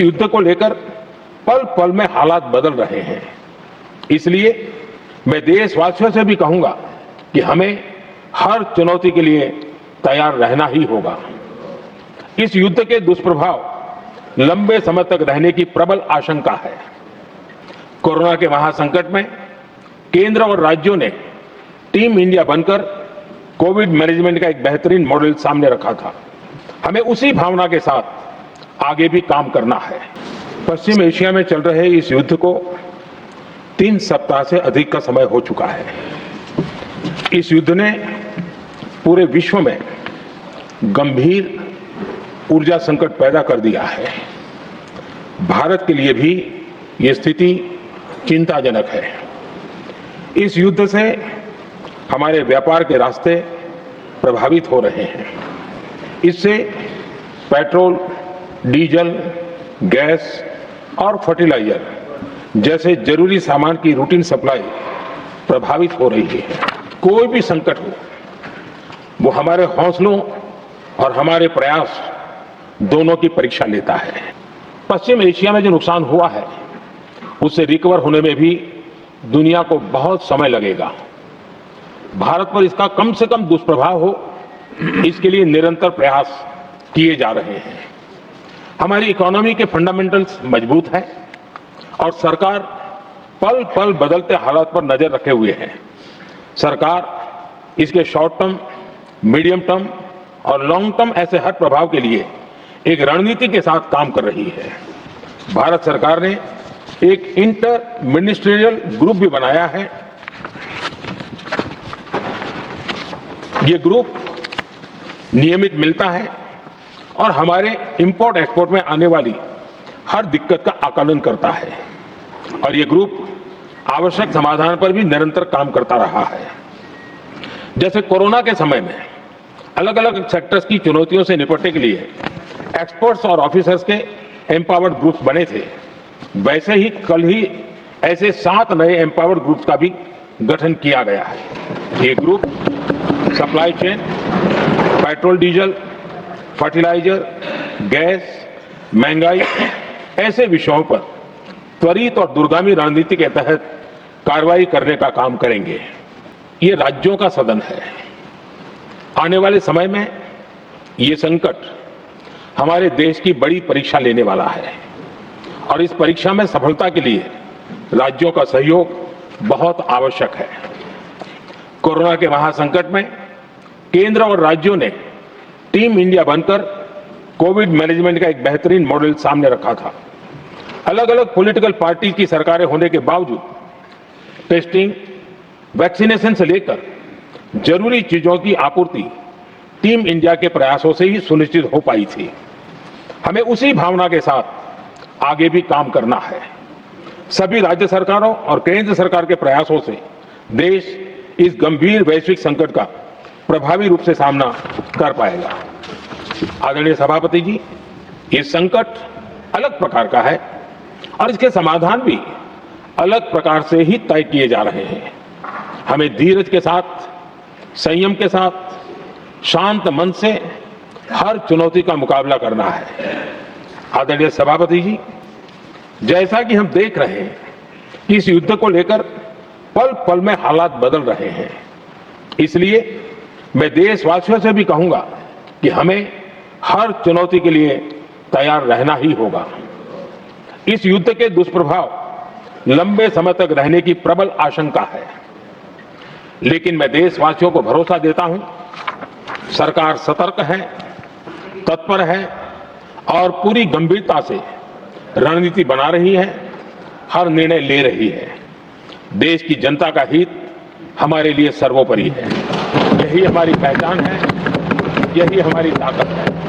युद्ध को लेकर पल पल में हालात बदल रहे हैं। इसलिए मैं देशवासियों से भी कहूंगा कि हमें हर चुनौती के लिए तैयार रहना ही होगा। इस युद्ध के दुष्प्रभाव लंबे समय तक रहने की प्रबल आशंका है। कोरोना के महासंकट में केंद्र और राज्यों ने टीम इंडिया बनकर कोविड मैनेजमेंट का एक बेहतरीन मॉडल सामने रखा था। हमें उसी भावना के साथ आगे भी काम करना है। पश्चिम एशिया में चल रहे इस युद्ध को 3 सप्ताह से अधिक का समय हो चुका है। इस युद्ध ने पूरे विश्व में गंभीर ऊर्जा संकट पैदा कर दिया है। भारत के लिए भी ये स्थिति चिंताजनक है। इस युद्ध से हमारे व्यापार के रास्ते प्रभावित हो रहे हैं। इससे पेट्रोल, डीजल, गैस और फर्टिलाइजर जैसे जरूरी सामान की रूटीन सप्लाई प्रभावित हो रही है। कोई भी संकट हो, वो हमारे हौसलों और हमारे प्रयास दोनों की परीक्षा लेता है। पश्चिम एशिया में जो नुकसान हुआ है, उससे रिकवर होने में भी दुनिया को बहुत समय लगेगा। भारत पर इसका कम से कम दुष्प्रभाव हो, इसके लिए निरंतर प्रयास किए जा रहे हैं। हमारी इकोनॉमी के फंडामेंटल्स मजबूत हैं और सरकार पल पल बदलते हालात पर नजर रखे हुए है। सरकार इसके शॉर्ट टर्म, मीडियम टर्म और लॉन्ग टर्म ऐसे हर प्रभाव के लिए एक रणनीति के साथ काम कर रही है। भारत सरकार ने एक इंटर मिनिस्ट्रियल ग्रुप भी बनाया है। ये ग्रुप नियमित मिलता है और हमारे इंपोर्ट एक्सपोर्ट में आने वाली हर दिक्कत का आकलन करता है और ये ग्रुप आवश्यक समाधान पर भी निरंतर काम करता रहा है। जैसे कोरोना के समय में अलग अलग सेक्टर्स की चुनौतियों से निपटने के लिए एक्सपर्ट्स और ऑफिसर्स के एम्पावर्ड ग्रुप्स बने थे, वैसे ही कल ही ऐसे 7 नए एम्पावर्ड ग्रुप्स का भी गठन किया गया है। ये group supply chain, petrol diesel, fertiliser, gas, महंगाई ऐसे विषयों पर त्वरित और दूरगामी रणनीति के तहत कार्रवाई करने का काम करेंगे। ये राज्यों का सदन है। आने वाले समय में ये संकट हमारे देश की बड़ी परीक्षा लेने वाला है और इस परीक्षा में सफलता के लिए राज्यों का सहयोग बहुत आवश्यक है। कोरोना के महासंकट में केंद्र और राज्यों ने टीम इंडिया बनकर कोविड मैनेजमेंट का एक बेहतरीन मॉडल सामने रखा था। अलग अलग पॉलिटिकल पार्टी की सरकारें होने के बावजूद टेस्टिंग, वैक्सीनेशन से लेकर जरूरी चीजों की आपूर्ति टीम इंडिया के प्रयासों से ही सुनिश्चित हो पाई थी। हमें उसी भावना के साथ आगे भी काम करना है। सभी राज्य सरकारों और केंद्र सरकार के प्रयासों से देश इस गंभीर वैश्विक संकट का प्रभावी रूप से सामना कर पाएगा। आदरणीय सभापति जी, ये संकट अलग प्रकार का है और इसके समाधान भी अलग प्रकार से ही तय किए जा रहे हैं। हमें धीरज के साथ, संयम के साथ, शांत मन से हर चुनौती का मुकाबला करना है। आदरणीय सभापति जी, जैसा कि हम देख रहे हैं कि इस युद्ध को लेकर पल पल में हालात बदल रहे हैं, इसलिए मैं देशवासियों से भी कहूंगा कि हमें हर चुनौती के लिए तैयार रहना ही होगा। इस युद्ध के दुष्प्रभाव लंबे समय तक रहने की प्रबल आशंका है, लेकिन मैं देशवासियों को भरोसा देता हूं, सरकार सतर्क है, तत्पर है और पूरी गंभीरता से रणनीति बना रही है, हर निर्णय ले रही है। देश की जनता का हित हमारे लिए सर्वोपरि है। यही हमारी पहचान है, यही हमारी ताकत है।